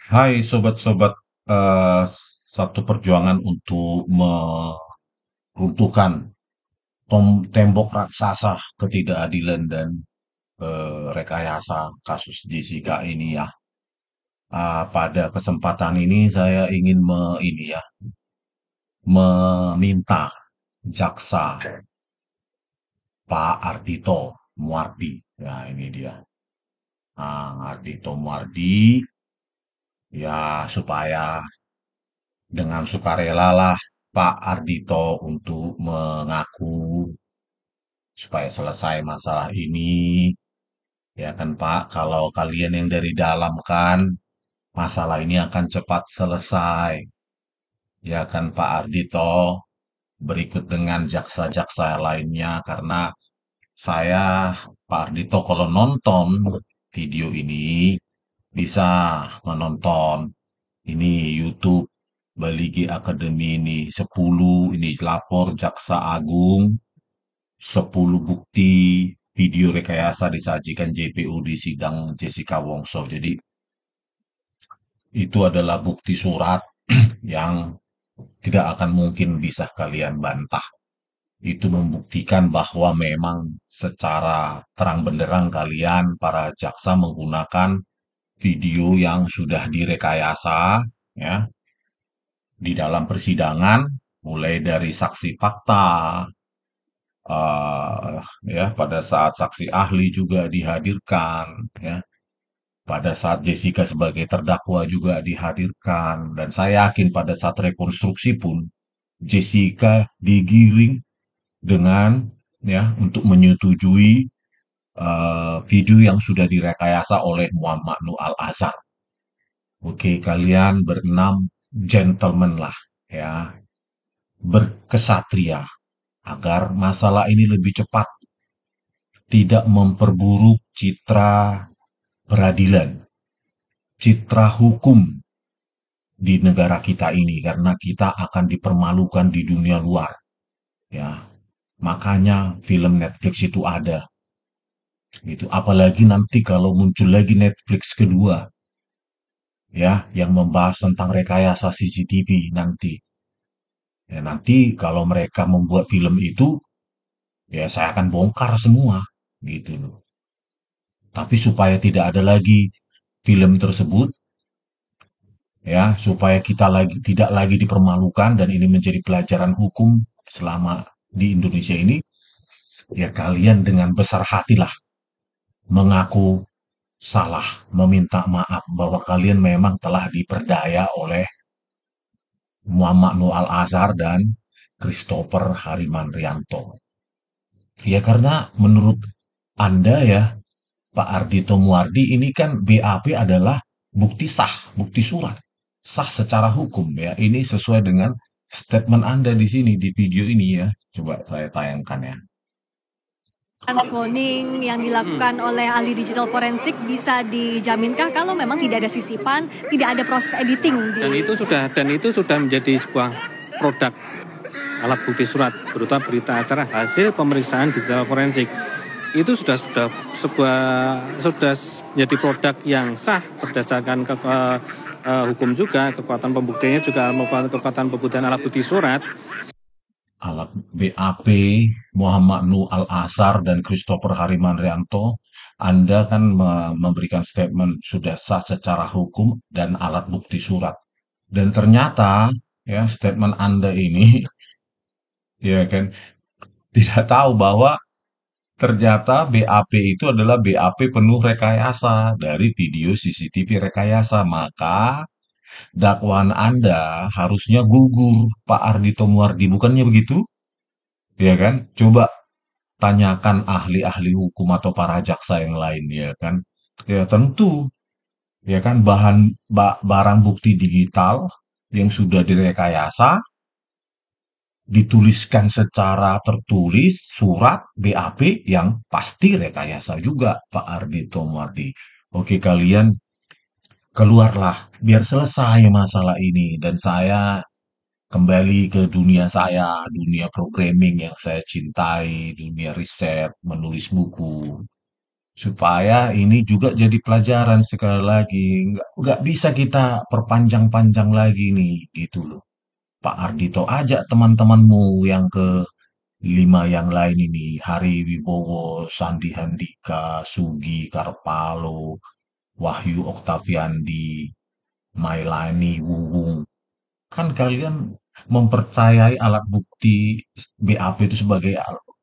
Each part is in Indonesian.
Hai sobat-sobat, eh, satu perjuangan untuk meruntuhkan tembok raksasa ketidakadilan dan rekayasa kasus Jessica ini ya. Pada kesempatan ini saya ingin meminta jaksa Pak Ardhito Muardi. Ya ini dia. Ardhito Muardi ya supaya dengan sukarela lah Pak Ardhito untuk mengaku supaya selesai masalah ini. Ya kan Pak, kalau kalian yang dari dalam kan, masalah ini akan cepat selesai. Ya kan Pak Ardhito, berikut dengan jaksa-jaksa lainnya karena saya, Pak Ardhito kalau nonton video ini, bisa menonton ini YouTube Baligi Akademi ini 10 ini lapor Jaksa Agung 10 bukti video rekayasa disajikan JPU di sidang Jessica Wongso. Jadi itu adalah bukti surat yang tidak akan mungkin bisa kalian bantah. Itu membuktikan bahwa memang secara terang benderang kalian para jaksa menggunakan video yang sudah direkayasa ya di dalam persidangan mulai dari saksi fakta, eh, ya pada saat saksi ahli juga dihadirkan, ya pada saat Jessica sebagai terdakwa juga dihadirkan, dan saya yakin pada saat rekonstruksi pun Jessica digiring dengan ya untuk menyetujui video yang sudah direkayasa oleh Muhammad Nur Al Azhar. Oke, kalian berenam gentleman lah ya, berkesatria agar masalah ini lebih cepat tidak memperburuk citra peradilan, citra hukum di negara kita ini karena kita akan dipermalukan di dunia luar ya. Makanya film Netflix itu ada gitu. Apalagi nanti kalau muncul lagi Netflix kedua ya yang membahas tentang rekayasa CCTV nanti. Ya, nanti kalau mereka membuat film itu ya saya akan bongkar semua gitu loh. Tapi supaya tidak ada lagi film tersebut ya supaya kita tidak lagi dipermalukan dan ini menjadi pelajaran hukum selama di Indonesia ini ya kalian dengan besar hatilah mengaku salah, meminta maaf bahwa kalian memang telah diperdaya oleh Muhammad Nur Al Azhar dan Christopher Harimanrianto. Ya karena menurut Anda ya Pak Ardhito Muardi ini kan BAP adalah bukti sah, bukti surat. Sah secara hukum ya. Ini sesuai dengan statement Anda di sini di video ini ya. Coba saya tayangkan ya. Cloning yang dilakukan oleh ahli digital forensik bisa dijaminkah kalau memang tidak ada sisipan, tidak ada proses editing dan itu sudah menjadi sebuah produk alat bukti surat berupa berita acara hasil pemeriksaan digital forensik. Itu sudah menjadi produk yang sah berdasarkan hukum juga, kekuatan pembuktiannya juga merupakan kekuatan pembuktian alat bukti surat. Alat BAP Muhammad Nur Al Azhar dan Christopher Harimanrianto, Anda kan memberikan statement sudah sah secara hukum dan alat bukti surat. Dan ternyata ya statement Anda ini ya kan tidak tahu bahwa ternyata BAP itu adalah BAP penuh rekayasa dari video CCTV rekayasa. Maka dakwaan Anda harusnya gugur, Pak Ardhito Muardi. Bukannya begitu? Ya kan? Coba tanyakan ahli-ahli hukum atau para jaksa yang lain, ya kan? Ya tentu, ya kan barang bukti digital yang sudah direkayasa dituliskan secara tertulis surat BAP yang pasti rekayasa juga Pak Ardhito Muardi. Oke kalian keluarlah biar selesai masalah ini dan saya kembali ke dunia saya, dunia programming yang saya cintai, dunia riset, menulis buku. supaya ini juga jadi pelajaran sekali lagi. Nggak bisa kita perpanjang-panjang lagi nih, gitu loh. Pak Ardito, ajak teman-temanmu yang ke lima yang lain ini, Hari Wibowo, Sandi Handika, Sugi Karpalo, Wahyu Oktaviandi, Mailani, Wungung. Kan kalian mempercayai alat bukti BAP itu sebagai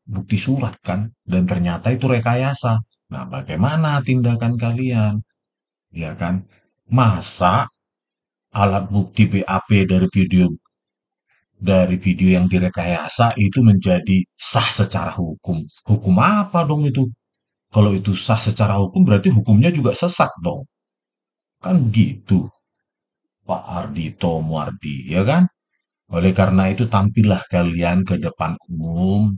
bukti surat kan, dan ternyata itu rekayasa. Nah, bagaimana tindakan kalian? Ya kan? Masa alat bukti BAP dari video yang direkayasa itu menjadi sah secara hukum? Hukum apa dong itu? Kalau itu sah secara hukum berarti hukumnya juga sesat dong. Kan gitu, Pak Ardito Muardi, ya kan? Oleh karena itu tampillah kalian ke depan umum,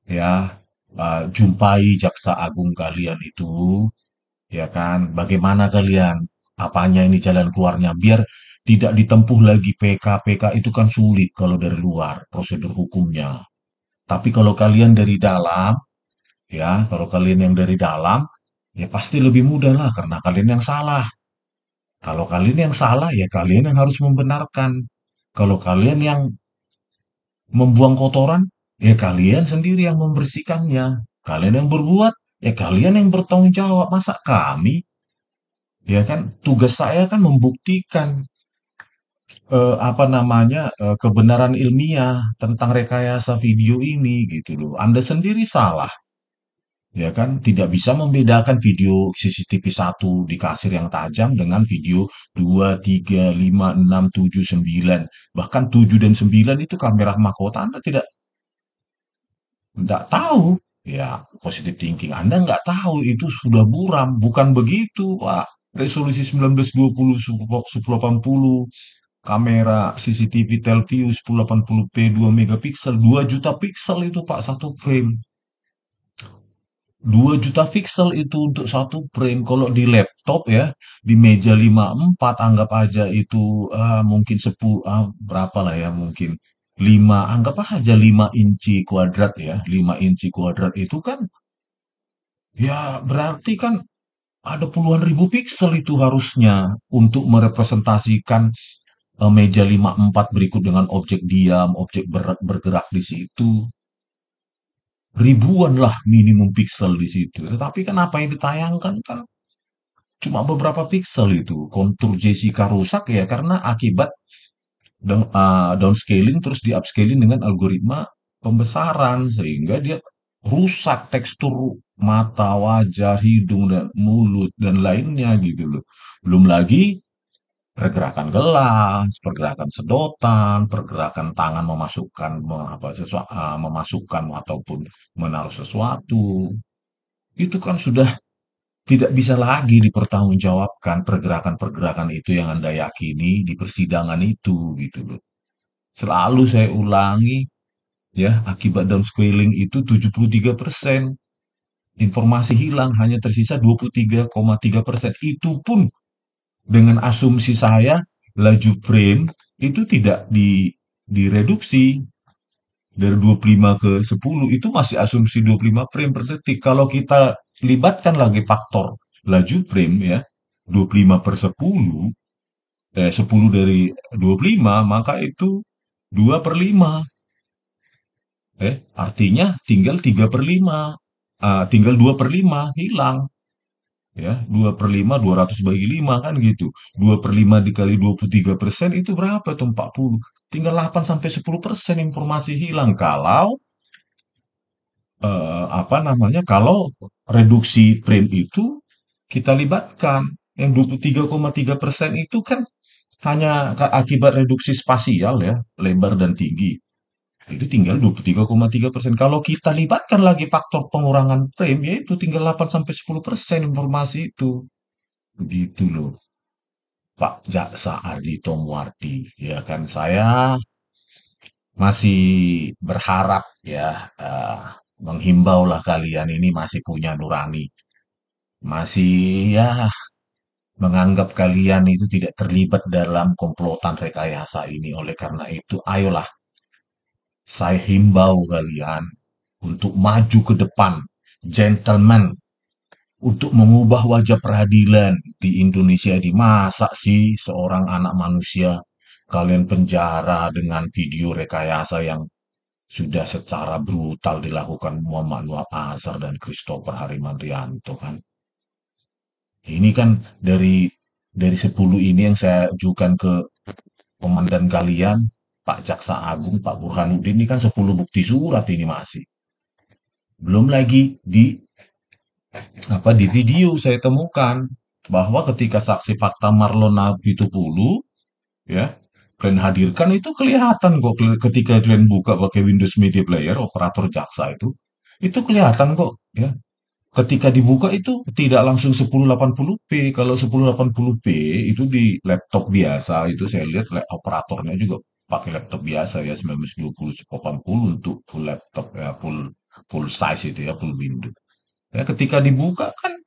ya, jumpai jaksa agung kalian itu, ya kan? Bagaimana kalian? Apanya ini jalan keluarnya? Biar tidak ditempuh lagi PK. PK itu kan sulit kalau dari luar prosedur hukumnya. Tapi kalau kalian dari dalam, ya, kalau kalian yang dari dalam, ya pasti lebih mudah lah karena kalian yang salah. Kalau kalian yang salah, ya kalian yang harus membenarkan. Kalau kalian yang membuang kotoran, ya kalian sendiri yang membersihkannya. Kalian yang berbuat, ya kalian yang bertanggung jawab. Masa kami, ya kan? Tugas saya kan membuktikan apa namanya kebenaran ilmiah tentang rekayasa video ini gitu loh. Anda sendiri salah, ya kan? Tidak bisa membedakan video CCTV 1 di kasir yang tajam dengan video 2, 3, 5, 6, 7, 9. Bahkan 7 dan 9 itu kamera mahkota Anda tidak tahu. Ya, positive thinking. Anda nggak tahu itu sudah buram. Bukan begitu, Pak. Resolusi 1920 1080 kamera CCTV Telview 1080p 2 megapiksel 2 juta piksel itu Pak satu frame. 2 juta piksel itu untuk satu frame. Kalau di laptop ya, di meja 54 anggap aja itu mungkin 10 berapa lah ya mungkin 5 anggap aja 5 inci kuadrat ya. 5 inci kuadrat itu kan ya berarti kan ada puluhan ribu piksel itu harusnya untuk merepresentasikan meja 54 berikut dengan objek diam, objek bergerak di situ. Ribuan lah minimum piksel di situ. Tetapi kan apa yang ditayangkan kan cuma beberapa piksel itu. Kontur Jessica rusak ya karena akibat downscaling terus di upscaling dengan algoritma pembesaran sehingga dia rusak tekstur mata, wajah, hidung dan mulut dan lainnya gitu loh. Belum lagi pergerakan gelas, pergerakan sedotan, pergerakan tangan memasukkan ataupun menaruh sesuatu. Itu kan sudah tidak bisa lagi dipertanggungjawabkan pergerakan-pergerakan itu yang Anda yakini di persidangan itu gitu loh. Selalu saya ulangi ya, akibat downscaling itu 73%. Informasi hilang hanya tersisa 23,3%. Itu pun dengan asumsi saya laju frame itu tidak direduksi dari 25 ke 10 itu masih asumsi 25 frame per detik. Kalau kita libatkan lagi faktor laju frame ya 25 per 10 10 dari 25 maka itu 2 per 5 artinya tinggal 3 per 5 tinggal 2 per 5 hilang ya 2 per 5 200 bagi 5 kan gitu 2 per 5 dikali 23% itu berapa tuh 40 tinggal 8 sampai 10% informasi hilang kalau apa namanya kalau reduksi frame itu kita libatkan yang 23,3% itu kan hanya akibat reduksi spasial ya lebar dan tinggi itu tinggal 23,3%. Kalau kita libatkan lagi faktor pengurangan frame yaitu tinggal 8 sampai 10% informasi itu. Begitu loh, Pak Jaksa Ardhito Muardi. Ya kan saya masih berharap ya menghimbau lah kalian ini masih punya nurani. Masih ya menganggap kalian itu tidak terlibat dalam komplotan rekayasa ini. Oleh karena itu, ayolah saya himbau kalian untuk maju ke depan, gentleman, untuk mengubah wajah peradilan di Indonesia ini. Masa sih seorang anak manusia kalian penjara dengan video rekayasa yang sudah secara brutal dilakukan Muhammad Nuar Azhar dan Christopher Harimandrianto kan. Ini kan dari 10 ini yang saya ajukan ke komandan kalian, Pak Jaksa Agung, Pak Burhanuddin, ini kan 10 bukti surat ini masih. Belum lagi di video saya temukan bahwa ketika saksi fakta Marlon Nabitupulu ya kalian hadirkan itu kelihatan kok ketika kalian buka pakai Windows Media Player operator jaksa itu kelihatan kok ya. Ketika dibuka itu tidak langsung 1080p. Kalau 1080p itu di laptop biasa itu saya lihat operatornya juga pakai laptop biasa ya 1920 1080 untuk full laptop ya full full size itu ya full window. Ya ketika dibuka kan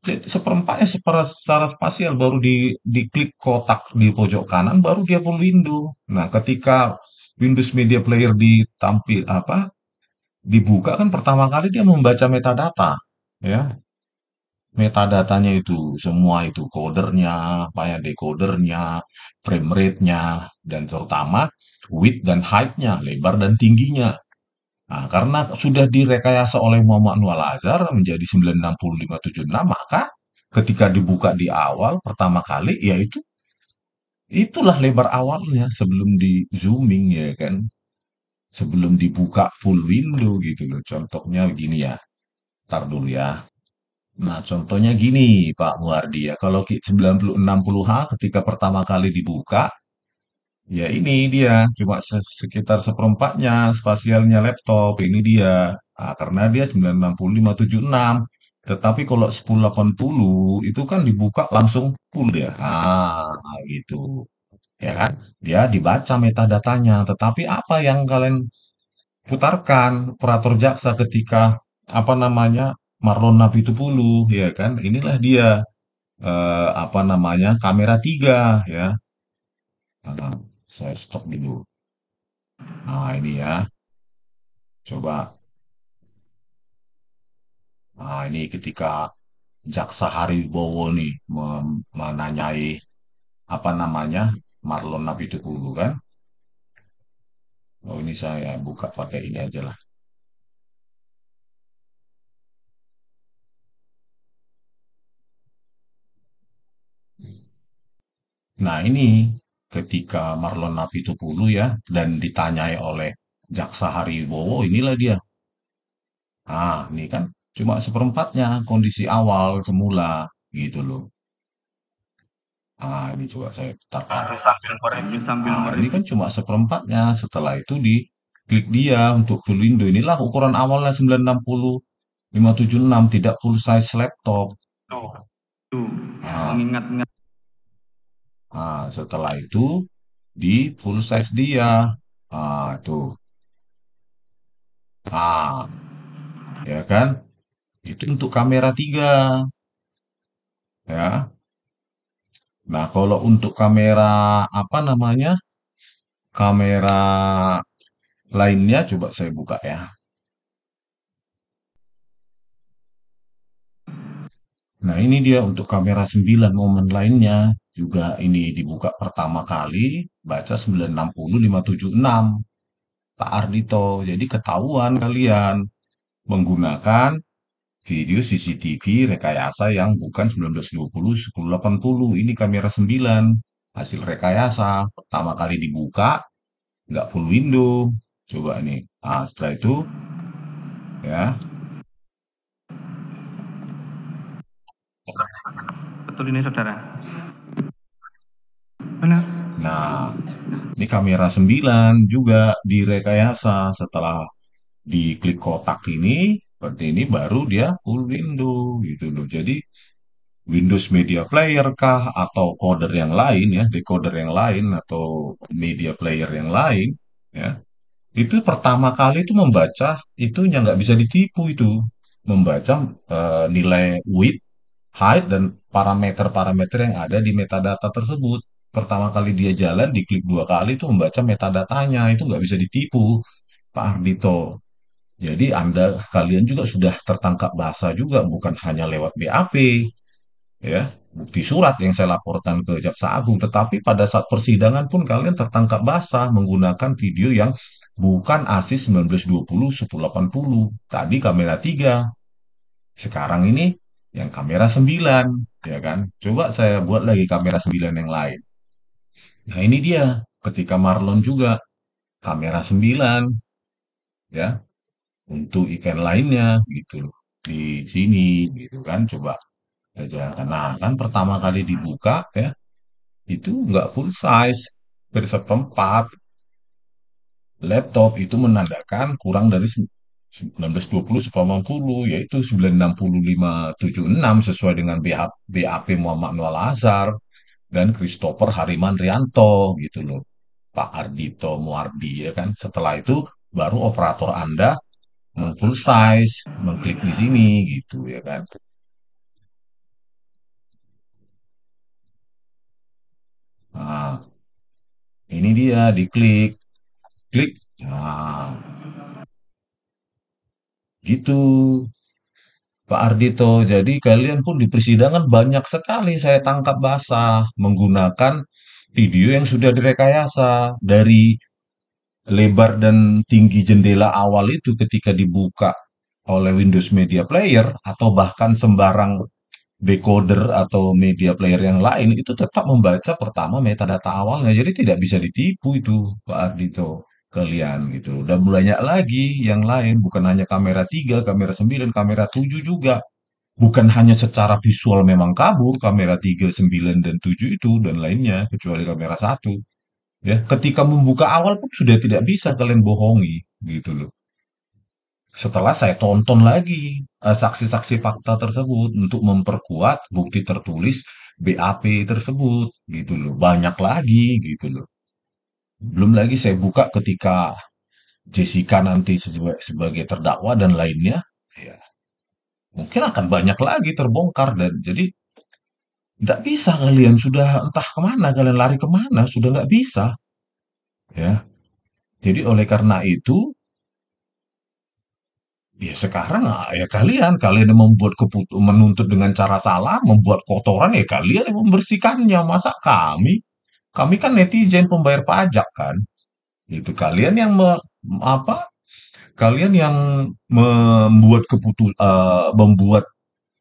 seperempatnya secara spasial baru diklik kotak di pojok kanan baru dia full window. Nah, ketika Windows Media Player dibuka kan pertama kali dia membaca metadata ya. Metadatanya itu semua itu codernya, apa ya decodernya, frame rate-nya dan terutama width dan height-nya, lebar dan tingginya. Nah, karena sudah direkayasa oleh Muhammad Nual Azhar menjadi 960-576, maka ketika dibuka di awal pertama kali, yaitu itulah lebar awalnya sebelum di zooming ya kan, sebelum dibuka full window gitu loh. Contohnya gini ya, ntar dulu ya. Nah, contohnya gini Pak Muardi ya, kalau 9060H ketika pertama kali dibuka, ya ini dia, cuma sekitar seperempatnya spasialnya laptop, ini dia. Nah, karena dia 960-576. Tetapi kalau 1080 itu kan dibuka langsung full ya. Gitu. Ya kan? Dia dibaca metadatanya. Tetapi apa yang kalian putarkan operator jaksa ketika Marlon Navitupulu ya kan? Inilah dia kamera 3 ya. Nah, saya stop dulu. Nah, ini ya. Coba. Nah, ini ketika Jaksa Haribowo nih menanyai Marlon Nabitupulu kan. Oh, ini saya buka pakai ini aja lah. Nah, ini ketika Marlon Nabitupulu ya dan ditanyai oleh Jaksa Haribowo, inilah dia. Nah, ini kan cuma seperempatnya kondisi awal semula gitu loh. Ini coba saya putarkan. Ini kan cuma seperempatnya. Setelah itu klik dia untuk full window. Inilah ukuran awalnya 960-576, tidak full size laptop. Mengingat-ingat. Setelah itu di full size dia. Tuh. Ya kan? Itu untuk kamera 3. Ya. Nah, kalau untuk kamera kamera lainnya coba saya buka ya. Nah, ini dia untuk kamera 9 momen lainnya juga ini dibuka pertama kali baca 960-576 Pak Ardito. Jadi ketahuan kalian menggunakan video CCTV rekayasa yang bukan 1920 1080. Ini kamera 9 hasil rekayasa pertama kali dibuka nggak full window. Coba nih. Nah, setelah itu ya. Betul ini saudara. Benar. Nah, ini kamera 9 juga direkayasa setelah diklik kotak ini seperti ini baru dia full window gitu loh. Jadi Windows Media Player kah atau coder yang lain ya, decoder yang lain atau media player yang lain ya. Itu pertama kali itu membaca itunya nggak bisa ditipu itu. Membaca nilai width, height dan parameter-parameter yang ada di metadata tersebut. Pertama kali dia jalan diklik 2 kali itu membaca metadatanya itu nggak bisa ditipu Pak Ardito. Jadi kalian juga sudah tertangkap basah juga, bukan hanya lewat BAP, ya, bukti surat yang saya laporkan ke Jaksa Agung, tetapi pada saat persidangan pun kalian tertangkap basah menggunakan video yang bukan ASIS 1920 1080. Tadi kamera 3, sekarang ini yang kamera 9, ya kan? Coba saya buat lagi kamera 9 yang lain. Nah, ini dia ketika Marlon juga kamera 9, ya, untuk event lainnya gitu loh. Di sini gitu kan, coba aja. Karena kan pertama kali dibuka ya, itu nggak full size, berseperempat. Laptop itu menandakan kurang dari 1920 1080, yaitu 96576 sesuai dengan BAP Muhammad Noel Azhar dan Christopher Hariman Rianto gitu loh. Pak Ardito Muardi ya kan. Setelah itu baru operator Anda full size, mengklik di sini gitu ya kan. Nah, ini dia diklik, klik. Nah, gitu. Pak Ardito, jadi kalian pun di persidangan banyak sekali saya tangkap basah menggunakan video yang sudah direkayasa dari lebar dan tinggi jendela awal itu ketika dibuka oleh Windows Media Player atau bahkan sembarang decoder atau media player yang lain itu tetap membaca pertama metadata awalnya. Jadi tidak bisa ditipu itu Pak Ardito kalian gitu. Dan banyak lagi yang lain, bukan hanya kamera 3, kamera 9, kamera 7 juga. Bukan hanya secara visual memang kabur kamera 3, 9, dan 7 itu dan lainnya kecuali kamera satu. Ya, ketika membuka awal pun sudah tidak bisa kalian bohongi gitu loh. Setelah saya tonton lagi saksi-saksi fakta tersebut untuk memperkuat bukti tertulis BAP tersebut gitu loh. Banyak lagi gitu loh. Belum lagi saya buka ketika Jessica nanti sebagai terdakwa dan lainnya, ya mungkin akan banyak lagi terbongkar dan jadi nggak bisa kalian sudah entah kemana kalian lari kemana sudah nggak bisa ya. Jadi oleh karena itu ya sekarang ya kalian yang membuat menuntut dengan cara salah, membuat kotoran ya kalian yang membersihkannya. Masa kami? Kami kan netizen pembayar pajak kan. Itu kalian yang apa? Kalian yang membuat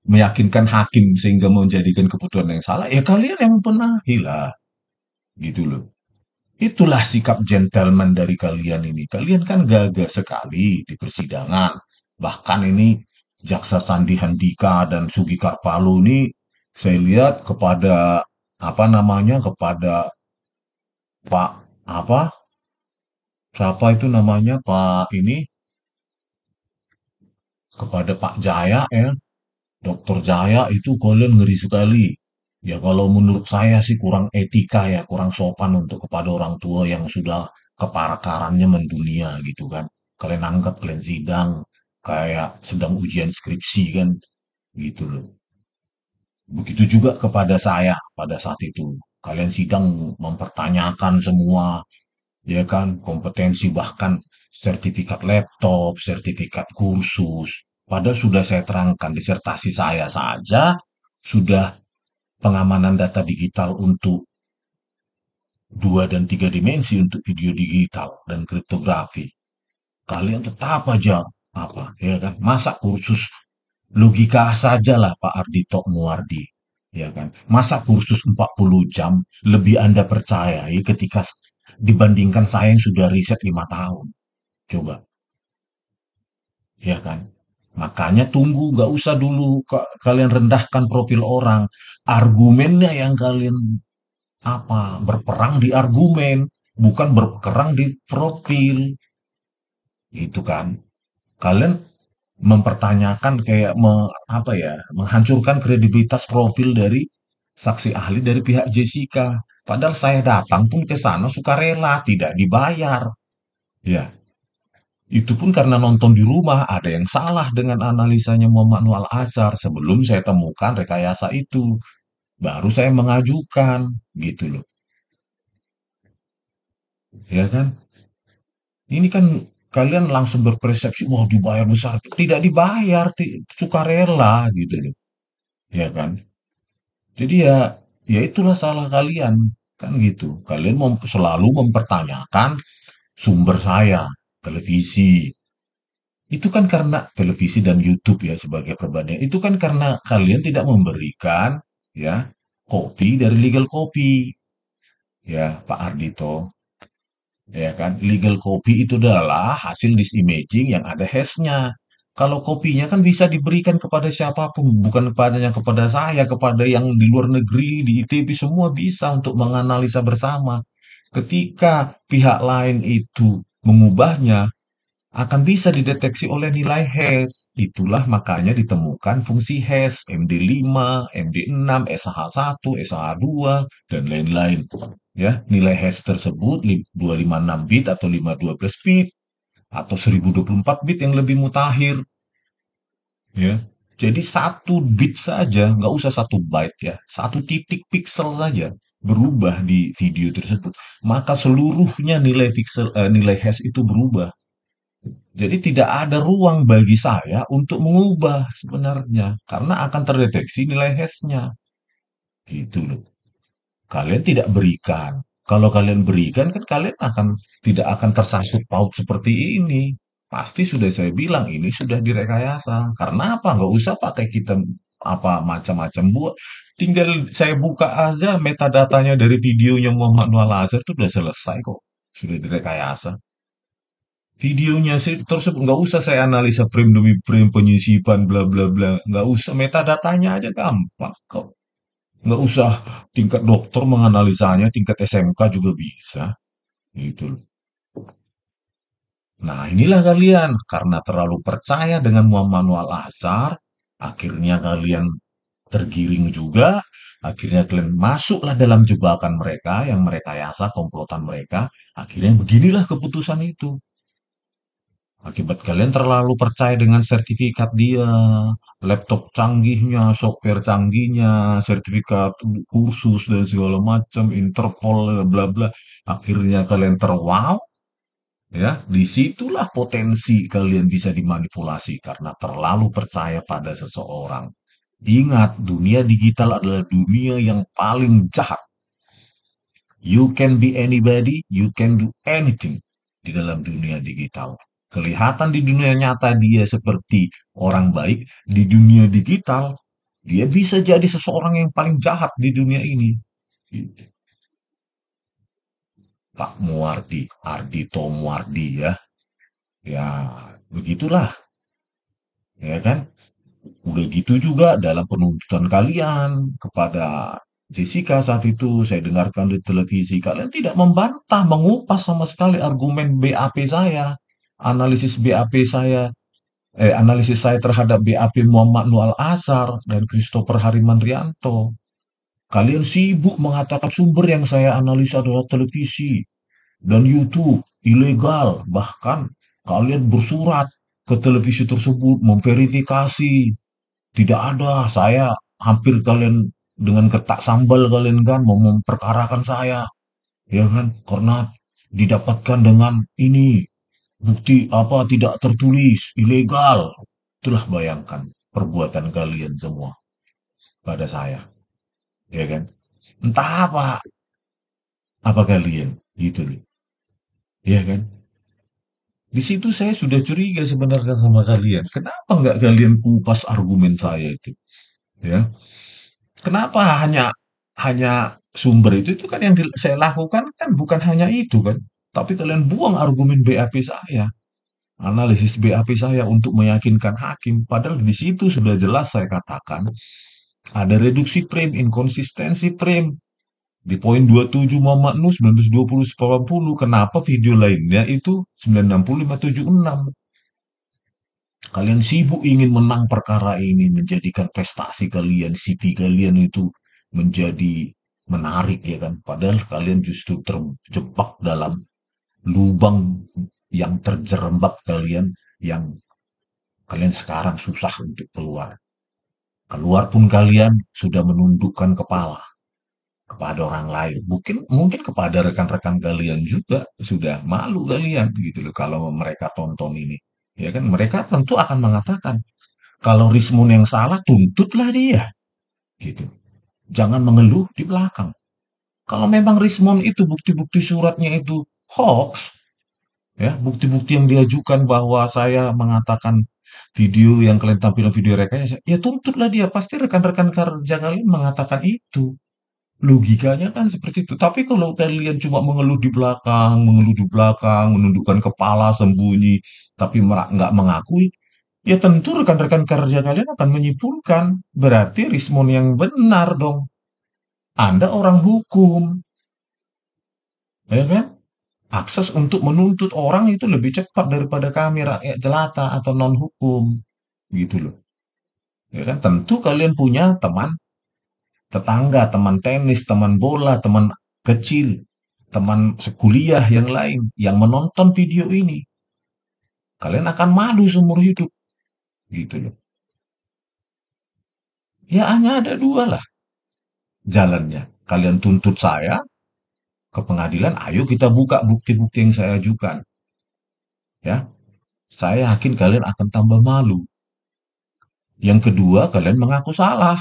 meyakinkan hakim sehingga menjadikan keputusan yang salah. Ya kalian yang membenahi lah, gitu loh. Itulah sikap gentleman dari kalian ini. Kalian kan gagah sekali di persidangan. Bahkan ini Jaksa Sandi Handika dan Sugi Karpalo ini saya lihat kepada apa namanya kepada Pak apa siapa itu namanya Pak ini kepada Pak Jaya ya, Dokter Jaya itu kalian ngeri sekali. Ya kalau menurut saya sih kurang etika ya, kurang sopan untuk kepada orang tua yang sudah keparakarannya mendunia gitu kan. Kalian anggap kalian sidang kayak sedang ujian skripsi kan gitu loh. Begitu juga kepada saya pada saat itu. Kalian sidang mempertanyakan semua ya kan, kompetensi bahkan sertifikat laptop, sertifikat kursus. Padahal sudah saya terangkan disertasi saya saja sudah pengamanan data digital untuk 2 dan 3 dimensi untuk video digital dan kriptografi. Kalian tetap aja apa ya kan? Masa kursus logika sajalah Pak Ardito Muardi ya kan? Masa kursus 40 jam lebih Anda percayai ketika dibandingkan saya yang sudah riset 5 tahun. Coba, ya kan? Makanya tunggu, nggak usah dulu kalian rendahkan profil orang. Argumennya yang kalian apa? Berperang di argumen, bukan berperang di profil. Itu kan. Kalian mempertanyakan kayak apa ya? Menghancurkan kredibilitas profil dari saksi ahli dari pihak Jessica. Padahal saya datang pun ke sana sukarela, tidak dibayar. Ya, itu pun karena nonton di rumah, ada yang salah dengan analisanya Muhammad Nual Azhar. Sebelum saya temukan rekayasa itu, baru saya mengajukan, gitu loh. Ya kan? Ini kan kalian langsung berpersepsi, wah dibayar besar. Tidak dibayar, sukarela gitu loh. Ya kan? Jadi ya itulah salah kalian. Kan gitu. Kalian selalu mempertanyakan sumber saya, televisi. Itu kan karena televisi dan YouTube ya sebagai perbandingan. Itu kan karena kalian tidak memberikan ya kopi dari legal kopi ya Pak Ardito. Ya kan, legal copy itu adalah hasil disimaging yang ada hash-nya. Kalau kopinya kan bisa diberikan kepada siapapun, bukan kepada saya, kepada yang di luar negeri, di ITB semua bisa untuk menganalisa bersama. Ketika pihak lain itu mengubahnya, akan bisa dideteksi oleh nilai hash. Itulah makanya ditemukan fungsi hash MD5, MD6, SH1, SH2, dan lain-lain. Ya, nilai hash tersebut 256 bit atau 512 bit atau 1024 bit yang lebih mutakhir. Ya, jadi satu bit saja, nggak usah satu byte ya, satu titik pixel saja berubah di video tersebut, maka seluruhnya nilai hash itu berubah. Jadi tidak ada ruang bagi saya untuk mengubah sebenarnya karena akan terdeteksi nilai hash-nya. Gitu loh. Kalian tidak berikan. Kalau kalian berikan kan kalian tidak akan tersangkut paut seperti ini. Pasti sudah saya bilang ini sudah direkayasa. Karena apa? Nggak usah pakai kita apa macam-macam buat. Tinggal saya buka aja metadatanya dari videonya Muhammad Nual Azhar itu sudah selesai kok. Sudah direkayasa. Videonya sih tersebut nggak usah saya analisa frame demi frame penyisipan bla bla bla, nggak usah metadatanya aja gampang kok. Nggak usah tingkat dokter menganalisanya, tingkat SMK juga bisa gitu. Nah inilah kalian karena terlalu percaya dengan Muhammad Nual Azhar, akhirnya kalian tergiring juga, akhirnya kalian masuklah dalam jebakan mereka yang mereka yasa komplotan mereka, akhirnya beginilah keputusan itu. Akibat kalian terlalu percaya dengan sertifikat dia, laptop canggihnya, software canggihnya, sertifikat kursus dan segala macam, Interpol, bla bla. Akhirnya kalian terwow, ya. Disitulah potensi kalian bisa dimanipulasi karena terlalu percaya pada seseorang. Ingat, dunia digital adalah dunia yang paling jahat. You can be anybody, you can do anything di dalam dunia digital. Kelihatan di dunia nyata dia seperti orang baik, di dunia digital dia bisa jadi seseorang yang paling jahat di dunia ini. Pak Muardi, Ardito Muardi ya. Ya, begitulah. Ya kan? Udah gitu juga dalam penuntutan kalian kepada Jessica saat itu saya dengarkan di televisi, kalian tidak membantah, mengupas sama sekali argumen BAP saya, analisis saya terhadap BAP Muhammad Nual Azhar dan Christopher Harimandrianto. Kalian sibuk mengatakan sumber yang saya analisa adalah televisi dan YouTube ilegal, bahkan kalian bersurat ke televisi tersebut memverifikasi tidak ada, saya hampir kalian dengan ketak sambal kalian kan mau memperkarakan saya, ya kan? Karena didapatkan dengan ini bukti apa tidak tertulis, ilegal. Itulah bayangkan perbuatan kalian semua pada saya, ya kan? Entah apa kalian gitu loh, ya kan? Di situ saya sudah curiga sebenarnya sama kalian. Kenapa nggak kalian kupas argumen saya itu? Ya, kenapa hanya hanya sumber itu kan yang saya lakukan kan bukan hanya itu kan, tapi kalian buang argumen BAP saya, analisis BAP saya untuk meyakinkan hakim. Padahal di situ sudah jelas saya katakan ada reduksi frame, inkonsistensi frame. Di poin 27 Muhammad Nu 1920 90, kenapa video lainnya itu 960 576? Kalian sibuk ingin menang perkara ini, menjadikan prestasi kalian, CV kalian itu menjadi menarik ya kan. Padahal kalian justru terjebak dalam lubang yang terjerembab kalian, yang kalian sekarang susah untuk keluar. Keluar pun kalian sudah menundukkan kepala. kepada orang lain. Mungkin mungkin kepada rekan-rekan kalian juga sudah malu kalian gitu loh kalau mereka tonton ini. Ya kan mereka tentu akan mengatakan, kalau Rismon yang salah tuntutlah dia gitu. Jangan mengeluh di belakang. Kalau memang Rismon itu bukti-bukti suratnya itu hoax, ya, bukti-bukti yang diajukan bahwa saya mengatakan video yang kalian tampilkan video rekayasa, ya tuntutlah dia. Pasti rekan-rekan kerja kalian mengatakan itu. Logikanya kan seperti itu. Tapi kalau kalian cuma mengeluh di belakang, menundukkan kepala sembunyi, tapi nggak mengakui, ya tentu rekan-rekan kerja kalian akan menyimpulkan, berarti Rismon yang benar dong. Anda orang hukum, ya kan? Akses untuk menuntut orang itu lebih cepat daripada kami rakyat jelata atau non hukum, gitu loh. Ya kan? Tentu kalian punya teman tetangga, teman tenis, teman bola, teman kecil, teman sekuliah yang lain yang menonton video ini. Kalian akan malu seumur hidup, gitu loh. Ya hanya ada dua lah jalannya. Kalian tuntut saya ke pengadilan, ayo kita buka bukti-bukti yang saya ajukan. Ya, saya yakin kalian akan tambah malu. Yang kedua, kalian mengaku salah,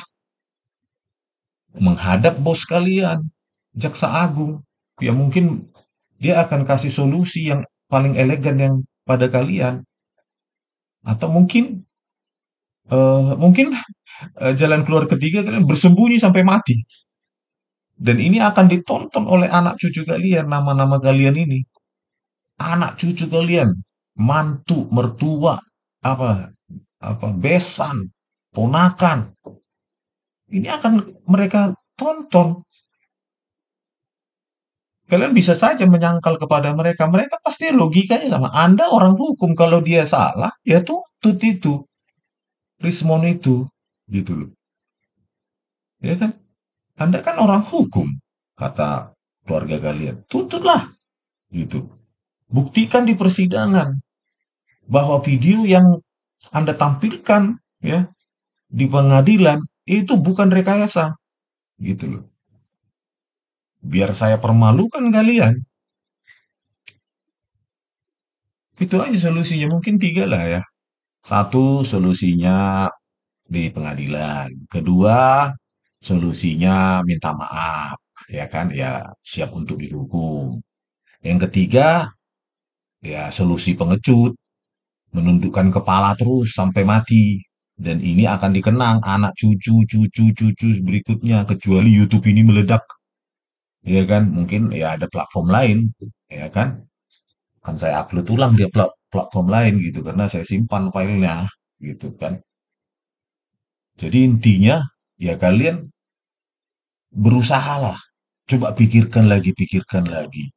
menghadap bos kalian, jaksa agung. Ya mungkin dia akan kasih solusi yang paling elegan yang pada kalian. Atau mungkin jalan keluar ketiga kalian bersembunyi sampai mati. Dan ini akan ditonton oleh anak cucu kalian, nama-nama kalian ini. Anak cucu kalian, mantu, mertua, apa besan, ponakan. Ini akan mereka tonton. Kalian bisa saja menyangkal kepada mereka. Mereka pasti logikanya sama. Anda orang hukum, kalau dia salah, ya tuntut itu. Rismon itu. Gitu loh. Ya kan? Anda kan orang hukum, kata keluarga kalian. Tuntutlah. Gitu. Buktikan di persidangan bahwa video yang Anda tampilkan ya di pengadilan itu bukan rekayasa. Gitu loh. Biar saya permalukan kalian. Itu aja solusinya. Mungkin tiga lah ya. Satu, solusinya di pengadilan. Kedua, solusinya minta maaf. Ya kan? Ya siap untuk dihukum. Yang ketiga, ya solusi pengecut. Menundukkan kepala terus sampai mati. Dan ini akan dikenang anak cucu berikutnya. Kecuali YouTube ini meledak. Ya kan? Mungkin ya ada platform lain. Ya kan? Kan saya upload ulang di platform lain gitu. Karena saya simpan filenya. Gitu kan. Jadi intinya, ya kalian berusahalah. Coba pikirkan lagi.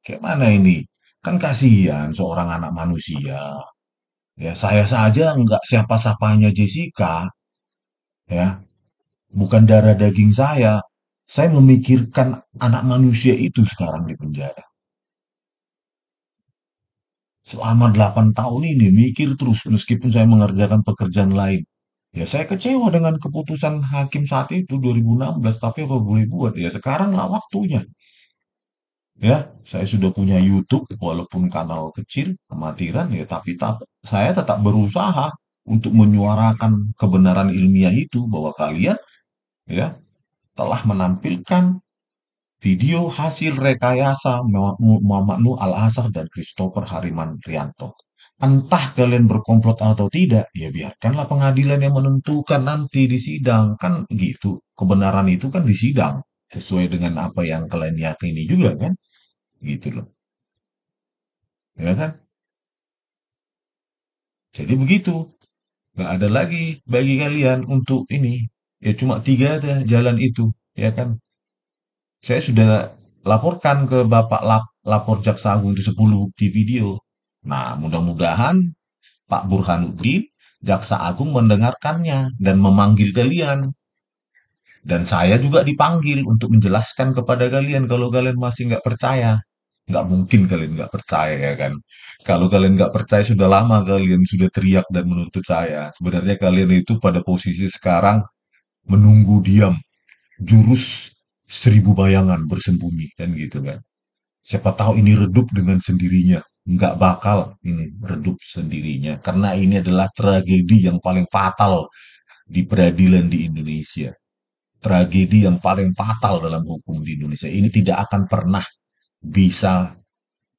Kayak mana ini? Kan kasihan seorang anak manusia. Ya, saya saja nggak siapa-sapanya Jessica, ya, bukan darah daging saya. Saya memikirkan anak manusia itu sekarang di penjara. Selama 8 tahun ini mikir terus meskipun saya mengerjakan pekerjaan lain. Ya saya kecewa dengan keputusan hakim saat itu 2016, tapi apa boleh buat? Ya sekarang lah waktunya. Ya, saya sudah punya YouTube walaupun kanal kecil, amatiran ya, tapi saya tetap berusaha untuk menyuarakan kebenaran ilmiah itu bahwa kalian ya telah menampilkan video hasil rekayasa Muhammad Nuh Al-Azhar dan Christopher Harimantrianto. Entah kalian berkomplot atau tidak, ya biarkanlah pengadilan yang menentukan nanti di sidang. Kan gitu. Kebenaran itu kan di sidang. Sesuai dengan apa yang kalian yakini juga kan. Gitu loh. Ya kan? Jadi begitu. Nggak ada lagi bagi kalian untuk ini. Ya cuma tiga aja jalan itu. Ya kan? Saya sudah laporkan ke Bapak Lapor Jaksa Agung itu 10 bukti video. Nah, mudah-mudahan Pak Burhanuddin, Jaksa Agung mendengarkannya dan memanggil kalian. Dan saya juga dipanggil untuk menjelaskan kepada kalian kalau kalian masih nggak percaya. Nggak mungkin kalian nggak percaya ya kan. Kalau kalian nggak percaya sudah lama kalian sudah teriak dan menuntut saya. Sebenarnya kalian itu pada posisi sekarang menunggu diam. Jurus 1000 bayangan bersembunyi kan gitu kan. Siapa tahu ini redup dengan sendirinya. Nggak bakal ini redup sendirinya. Karena ini adalah tragedi yang paling fatal di peradilan di Indonesia. Tragedi yang paling fatal dalam hukum di Indonesia. Ini tidak akan pernah bisa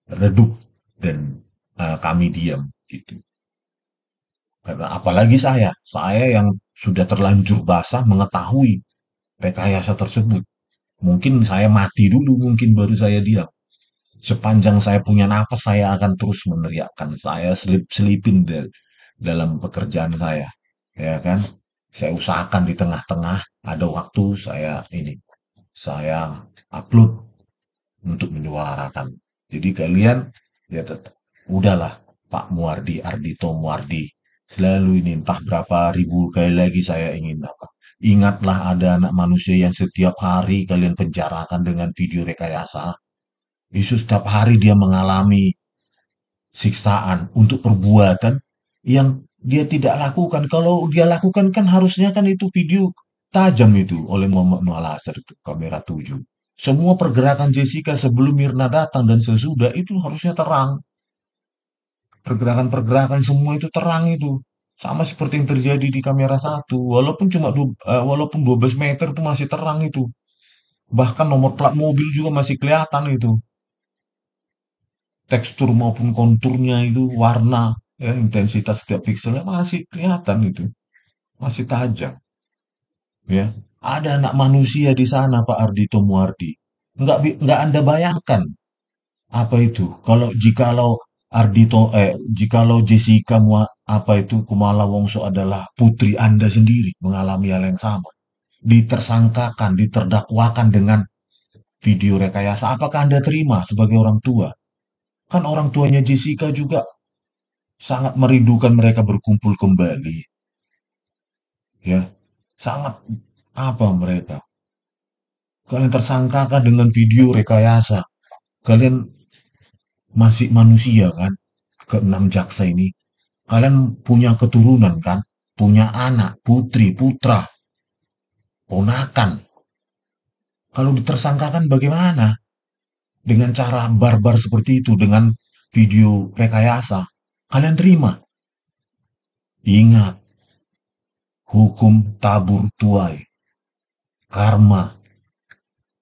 redup dan kami diam gitu. Karena apalagi saya yang sudah terlanjur basah mengetahui rekayasa tersebut. Mungkin saya mati dulu, mungkin baru saya diam. Sepanjang saya punya nafas, saya akan terus meneriakkan. Saya selipin dalam pekerjaan saya, ya kan? Saya usahakan di tengah-tengah ada waktu saya upload untuk menyuarakan. Jadi kalian ya tetap udahlah Pak Muardi, Ardito Muardi. Selalu ini entah berapa ribu kali lagi saya ingin apa. Ingatlah ada anak manusia yang setiap hari kalian penjarakan dengan video rekayasa. Itu setiap hari dia mengalami siksaan untuk perbuatan yang dia tidak lakukan. Kalau dia lakukan kan harusnya kan itu video tajam itu oleh Muhammad Noah Laser itu kamera 7. Semua pergerakan Jessica sebelum Mirna datang dan sesudah itu harusnya terang. Pergerakan-pergerakan semua itu terang itu. Sama seperti yang terjadi di kamera 1. Walaupun 12 meter itu masih terang itu. Bahkan nomor plat mobil juga masih kelihatan itu. Tekstur maupun konturnya itu, warna, ya, intensitas setiap pikselnya masih kelihatan itu. Masih tajam. Ya. Ada anak manusia di sana Pak Ardito Muardi. Nggak Anda bayangkan apa itu? Jikalau Jessica apa itu Kumala Wongso adalah putri Anda sendiri mengalami hal yang sama. Ditersangkakan, diterdakwakan dengan video rekayasa. Apakah Anda terima sebagai orang tua? Kan orang tuanya Jessica juga sangat merindukan mereka berkumpul kembali. Ya, sangat apa mereka? Kalian tersangkakan dengan video rekayasa. Kalian masih manusia kan? Keenam jaksa ini. Kalian punya keturunan kan? Punya anak, putri, putra, ponakan. Kalau ditersangkakan bagaimana? Dengan cara barbar seperti itu, dengan video rekayasa. Kalian terima? Ingat, hukum tabur tuai. Karma.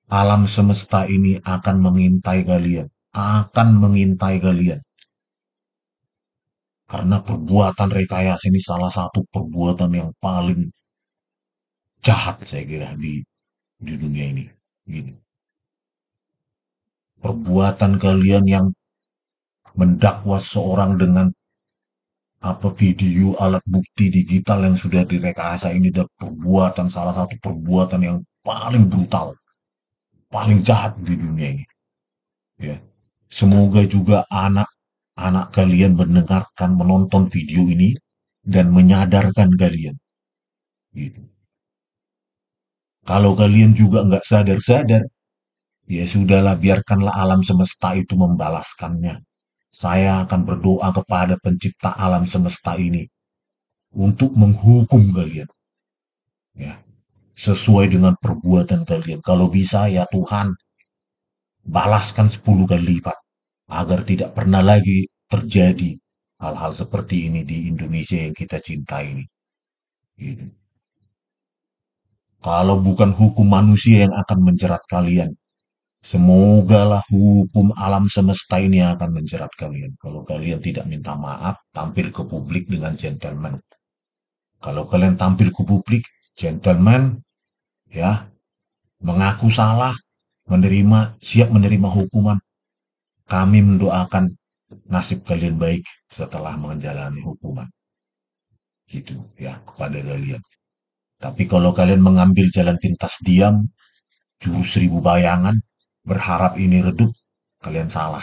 Alam semesta ini akan mengintai kalian. Akan mengintai kalian. Karena perbuatan rekayasa ini salah satu perbuatan yang paling jahat saya kira di dunia ini. Gini. Perbuatan kalian yang mendakwa seorang dengan apa video alat bukti digital yang sudah direkayasa ini adalah salah satu perbuatan yang paling brutal, paling jahat di dunia ini. Ya. Semoga juga anak-anak kalian mendengarkan, menonton video ini dan menyadarkan kalian. Gitu. Kalau kalian juga nggak sadar-sadar, ya sudahlah biarkanlah alam semesta itu membalaskannya. Saya akan berdoa kepada pencipta alam semesta ini untuk menghukum kalian. Ya, sesuai dengan perbuatan kalian. Kalau bisa ya Tuhan, balaskan 10 kali lipat agar tidak pernah lagi terjadi hal-hal seperti ini di Indonesia yang kita cintai ini. Gitu. Kalau bukan hukum manusia yang akan menjerat kalian, semogalah hukum alam semesta ini yang akan menjerat kalian. Kalau kalian tidak minta maaf, tampil ke publik dengan gentleman. Kalau kalian tampil ke publik, gentleman, ya, mengaku salah, siap menerima hukuman. Kami mendoakan nasib kalian baik setelah menjalani hukuman. Gitu ya, kepada kalian. Tapi kalau kalian mengambil jalan pintas diam, jurus 1000 bayangan, berharap ini redup, kalian salah.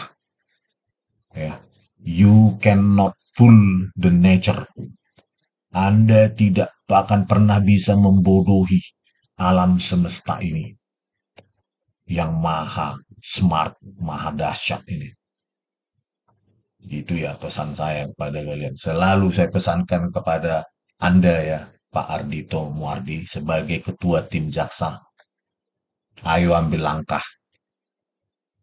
Ya. You cannot fool the nature. Anda tidak akan pernah bisa membodohi alam semesta ini yang maha smart, maha dahsyat ini. Itu ya pesan saya kepada kalian. Selalu saya pesankan kepada Anda ya, Pak Ardito Muardi sebagai ketua tim jaksa. Ayo ambil langkah.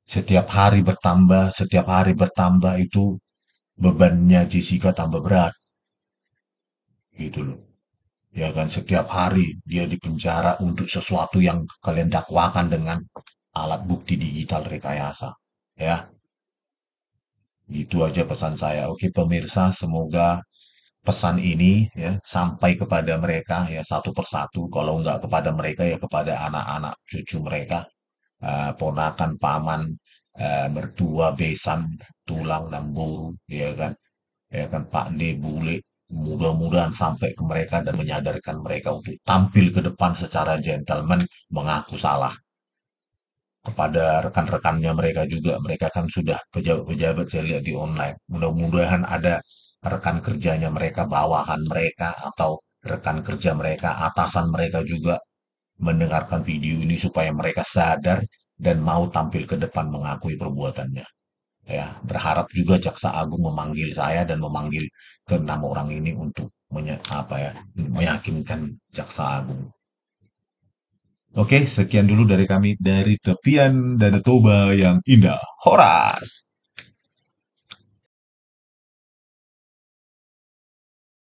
Setiap hari bertambah itu bebannya Jessica tambah berat. Gitu loh. Ya kan setiap hari dia dipenjara untuk sesuatu yang kalian dakwakan dengan alat bukti digital rekayasa. Ya, gitu aja pesan saya. Oke pemirsa, semoga pesan ini ya sampai kepada mereka ya satu persatu. Kalau nggak kepada mereka ya kepada anak-anak cucu mereka, ponakan, paman, mertua, besan, tulang dan buru, ya kan Pak D, bule. Mudah-mudahan sampai ke mereka dan menyadarkan mereka untuk tampil ke depan secara gentleman mengaku salah kepada rekan-rekannya mereka juga. Mereka kan sudah pejabat-pejabat saya lihat di online. Mudah-mudahan ada rekan kerjanya mereka, bawahan mereka, atau rekan kerja mereka, atasan mereka juga mendengarkan video ini supaya mereka sadar dan mau tampil ke depan mengakui perbuatannya. Ya, berharap juga Jaksa Agung memanggil saya dan memanggil keenam orang ini untuk meyakinkan Jaksa Agung. Oke, sekian dulu dari kami dari tepian Danau Toba yang indah. Horas!